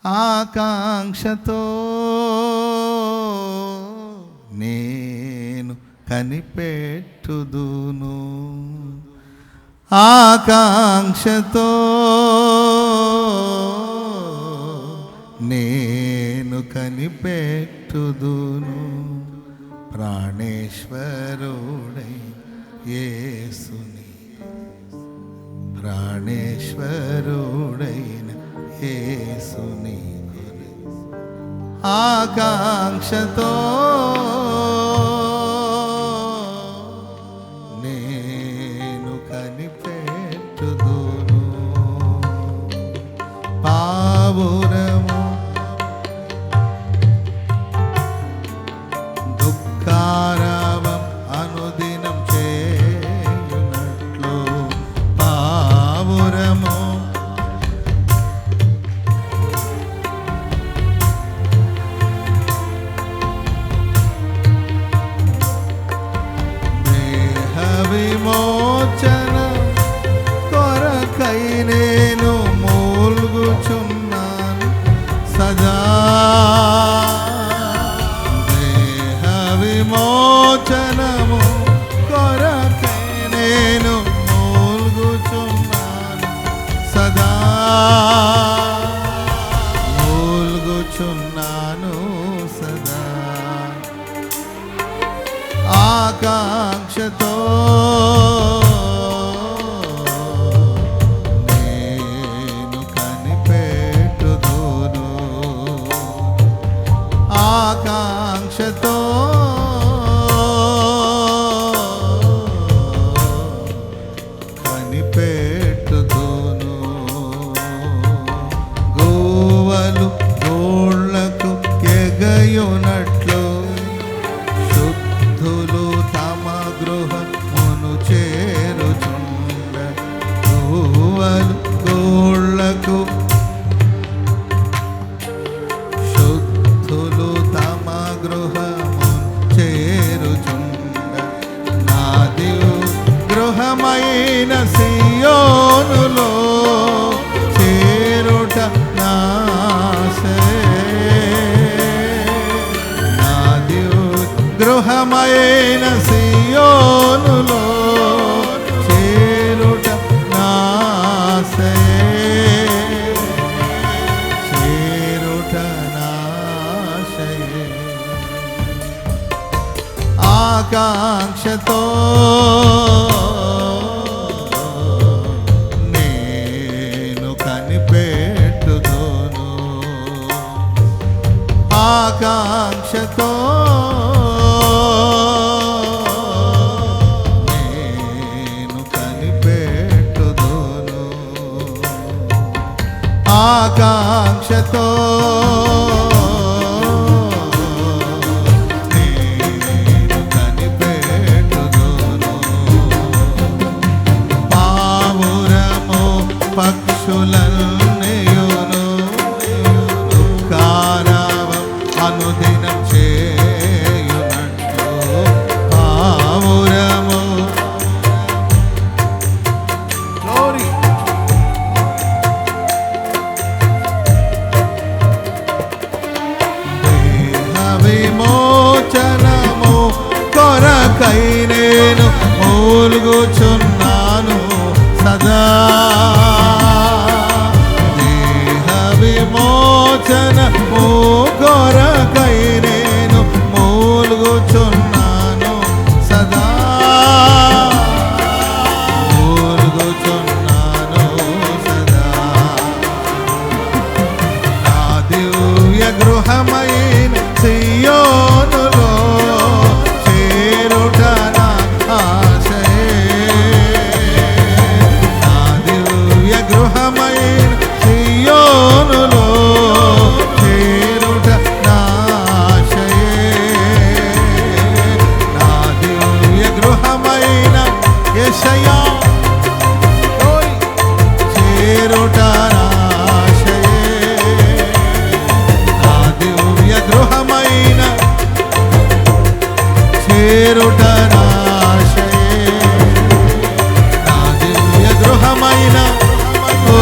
ఆకాంక్షతో నేను కనిపెట్టుదును, ఆకాంక్షతో నేను కనిపెట్టుదును. ప్రాణేశ్వరుడై యేసుని, ప్రాణేశ్వరుడైన యేసుని ఆకాంక్షతో నేను కనిపెట్టుదును. పావురము దుఃఖారావం అనుదినం చేయునట్లు, పావురము దేహ విమోచన కొరకై నేను మూల్గుచున్నాను సదా. దేహ విమోచనము కొరకై నేను మూల్గుచున్నాను సదా, మూల్గుచున్నాను సదా. ఆకాంక్షతో నేను కనిపెట్టుదును, ఆకాంక్షతో కనిపెట్టుదును. గోవలు గోళ్లకు ఎగయునట్లు శుద్ధులు తమ గృహమును చేరుచుండ, గోవలు గోళ్లకు శుద్ధులు తమ గృహమును చేరుచుండ, నాది గృహమైన సియోనులో చేరుట నాది గృహమైన సియోనులో చేరుట నాశయే, చేరుట నాశయే. ఆకాంక్షతో నేను కనిపెట్టుదును, ఆకాంక్షతో నేను కనిపెట్టుదును, ఆకాంక్షతో నేను కనిపెట్టుదును. పావురము పక్షులన్నయును దుఃఖారావం అనుదినం చేయునట్లు, పావురము దేహ విమోచనము కొరకై నేను మూల్గుచున్నాను సదా. దేహ విమోచనము కొరకై నేను మూల్గుచున్నాను సదా, మూల్గుచున్నాను సదా. నా దివ్య గృహమైన సియోనులో చేరుట నా ఆశయే, నా దివ్య గృహమైన సియోనులో చేరుట నా ఆశయే, నా దివ్య గృహమైన యేషయా చేరుట నా ఆశయే, నా దివ్య గృహమైన చేరుట నా ఆశయే, నా దివ్య గృహమైన ఓ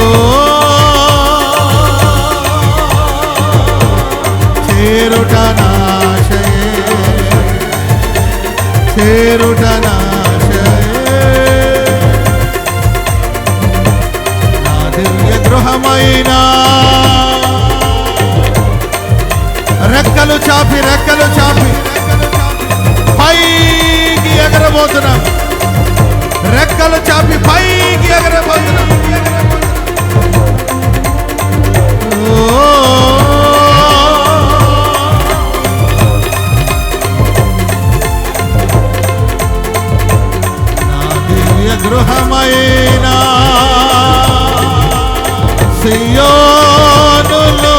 చేరుట నాశయే, చేరుట నాశయే. నా దివ్య గృహమైన రెక్కలు చాపి పైకి ఎగరబోతున్నాం, రెక్కలు చాపి పైకి ఎగరబోతున్నాం. నా దివ్య గృహమైన సియోనులో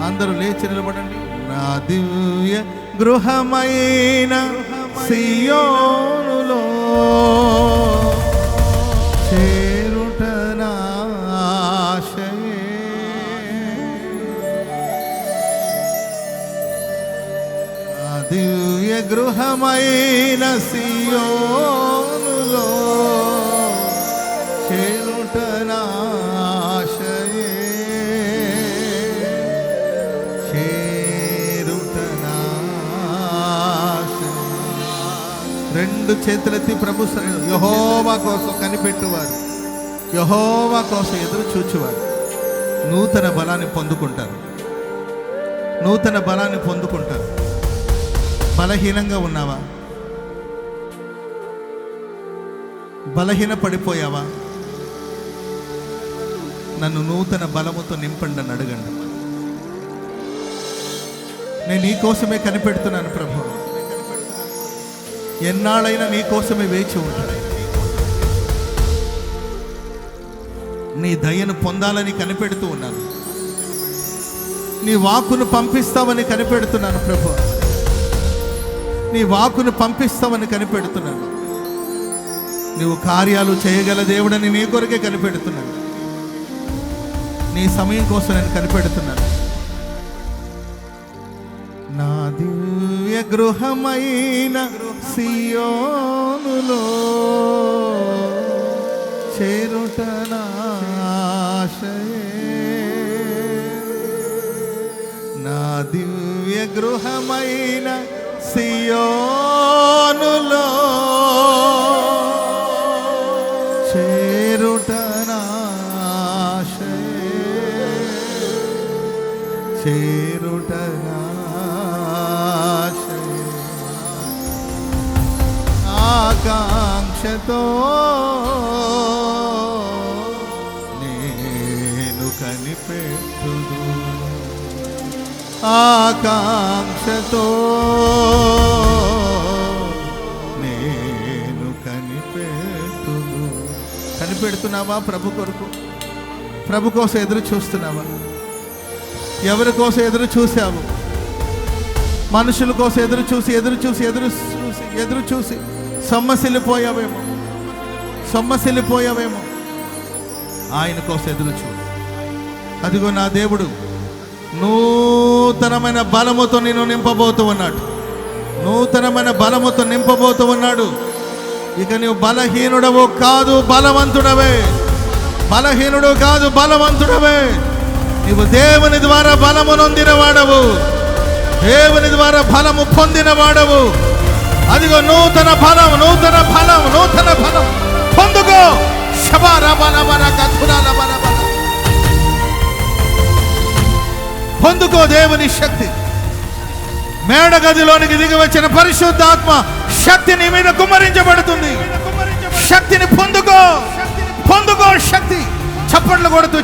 అందరూ లేచి నిలబడండి. నా దివ్య గృహమైన సియోనులో చేరుట నాశయే, నా దివ్య గృహమైన సియోనులో చేరుట నాశయే, రెండు చేతులెత్తి ప్రభు యెహోవా కోసం కనిపెట్టువారు, యెహోవా కోసం ఎదురు చూచువారు నూతన బలాన్ని పొందుకుంటారు, నూతన బలాన్ని పొందుకుంటారు. బలహీనంగా ఉన్నావా? బలహీన పడిపోయావా? నన్ను నూతన బలముతో నింపండి అని అడగండి. నేను నీ కోసమే కనిపెడుతున్నాను ప్రభు, ఎన్నాళ్ళైనా నీ కోసమే వేచి ఉంటాను. నీ దయను పొందాలని కనిపెడుతూ ఉన్నాను, నీ వాక్కును పంపిస్తావని కనిపెడుతున్నాను ప్రభు, నీ వాక్కును పంపిస్తావని కనిపెడుతున్నాను. నువ్వు కార్యాలు చేయగల దేవుడని నీ కొరకే కనిపెడుతున్నాను, నీ సమయం కోసం నేను కనిపెడుతున్నాను. నా దివ్య గృహమైన సియోనులో చేరుట నాశయే, నా దివ్య గృహమైన సియోనులో చేరుట నాశయే, చేరుట ఆకాంక్షతో నేను కనిపెట్టుదు, ఆకాంక్షతో నేను కనిపెట్టుదు. కనిపెడుతున్నావా ప్రభు కొరకు? ప్రభు కోసం ఎదురు చూస్తున్నావా? ఎవరి కోసం ఎదురు చూసావు? మనుషుల కోసం ఎదురు చూసి సొమ్మసిల్లిపోయావేమో. ఆయన కోసం ఎదురు చూడు. అదిగో నా దేవుడు నూతనమైన బలముతో నిన్ను నింపబోతూ ఉన్నాడు, నూతనమైన బలముతో నింపబోతూ ఉన్నాడు. ఇక నువ్వు బలహీనుడవు కాదు, బలవంతుడవే. బలహీనుడు కాదు, బలవంతుడవే. నీవు దేవుని ద్వారా బలము నొందినవాడవు, దేవుని ద్వారా బలము పొందినవాడవు. అదిగో నూతన బలం పొందుకో. పొందుకో దేవుని శక్తి. మేడగదిలోనికి దిగి వచ్చిన పరిశుద్ధాత్మ శక్తి నీ మీద కుమ్మరించబడుతుంది. శక్తిని పొందుకో శక్తి. చప్పట్లు కొడుతూ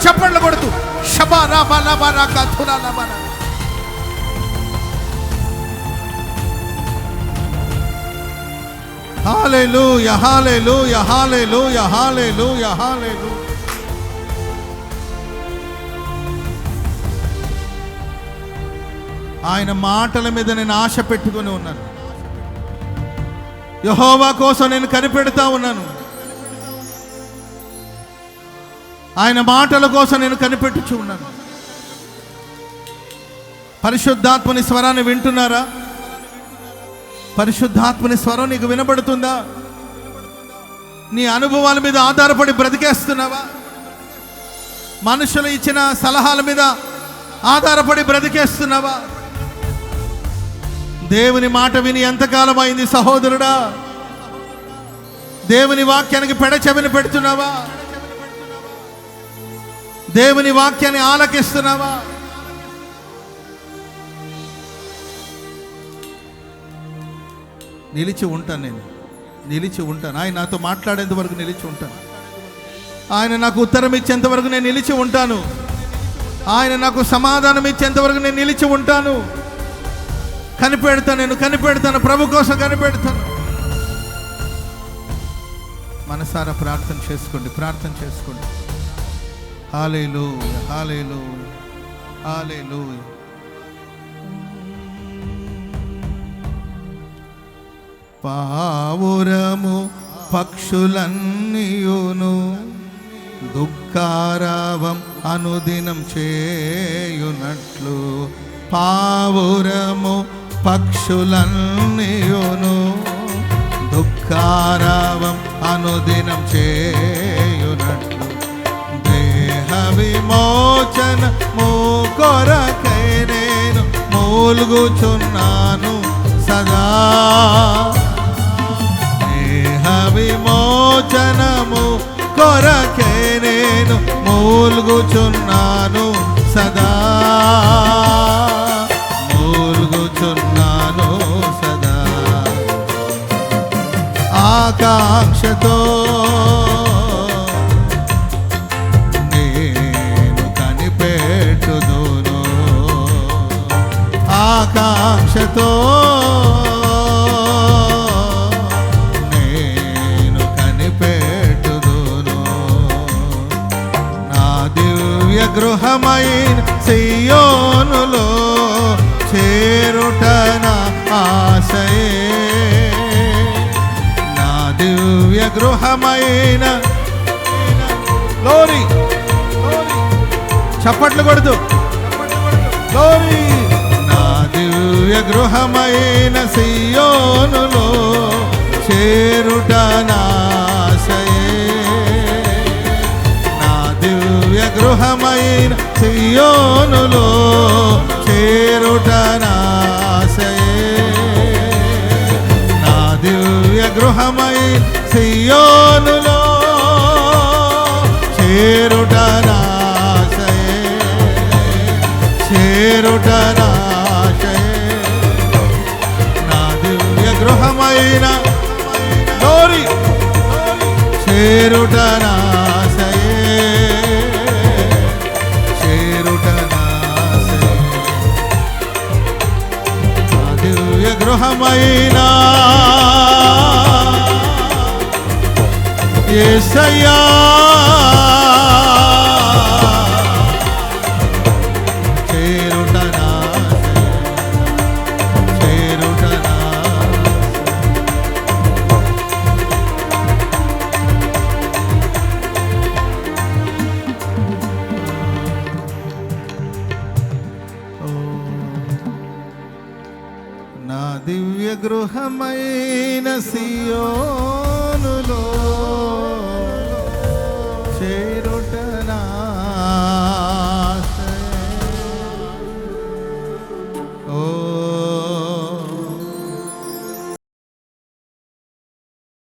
హల్లెలూయా, హల్లెలూయా, హల్లెలూయా, హల్లెలూయా, హల్లెలూయా. ఆయన మాటల మీద నేను ఆశ పెట్టుకొని ఉన్నాను. యెహోవా కోసం నేను కనిపెడతా ఉన్నాను. ఆయన మాటల కోసం నేను కనిపెట్టుచు ఉన్నాను. పరిశుద్ధాత్మని స్వరాన్ని వింటున్నారా? పరిశుద్ధాత్మని స్వరం నీకు వినబడుతుందా? నీ అనుభవాల మీద ఆధారపడి బ్రతికేస్తున్నావా? మనుషులు ఇచ్చిన సలహాల మీద ఆధారపడి బ్రతికేస్తున్నావా? దేవుని మాట విని ఎంతకాలం అయింది సహోదరుడా? దేవుని వాక్యానికి పెడచెవిని పెడుతున్నావా? దేవుని వాక్యాన్ని ఆలకిస్తున్నావా? నిలిచి ఉంటాను, నేను నిలిచి ఉంటాను. ఆయన నాతో మాట్లాడేంత వరకు నిలిచి ఉంటాను. ఆయన నాకు ఉత్తరం ఇచ్చేంత వరకు నేను నిలిచి ఉంటాను. ఆయన నాకు సమాధానం ఇచ్చేంత వరకు నేను నిలిచి ఉంటాను. నేను కనిపెడతాను, ప్రభు కోసం కనిపెడతాను. మనసారా ప్రార్థన చేసుకోండి. హల్లెలూయా, హల్లెలూయా, హల్లెలూయా. పావురము పక్షులన్నీయును దుఃఖారావం అనుదినం చేయునట్లు, పావురము పక్షులన్నీయును దుఃఖారావం అనుదినం చేయునట్లు, దేహ విమోచనము కొరకై నేను మూలుగుచున్నాను సదా. దేహ విమోచనము కొరకే నేను మూలుగుచున్నాను సదా. మూలుగుచున్నాను సదా. ఆకాంక్షతో నేను కనిపెట్టుదును. ఆకాంక్షతో గృహమైన సియోనులో చేరుట నా ఆశయే. నా దివ్య గృహమైన గ్లోరీ, చప్పట్లు కొడుతూ గ్లోరీ. నా దివ్య గృహమైన సియోనులో చేరుట నా ఆశయే. దివ్య గృహమైన సియోనులో చేరుట నా ఆశయే. నా దివ్య గృహమైన సియోనులో చేరుట నా ఆశయే. చేరుట నా ఆశయే. నా దివ్య గృహమైన గ్లోరీ చేరుట నా గృహమైన యేసయ్యా. చేరుట నా చేరుట నా దివ్య గృహమైన సియోనులో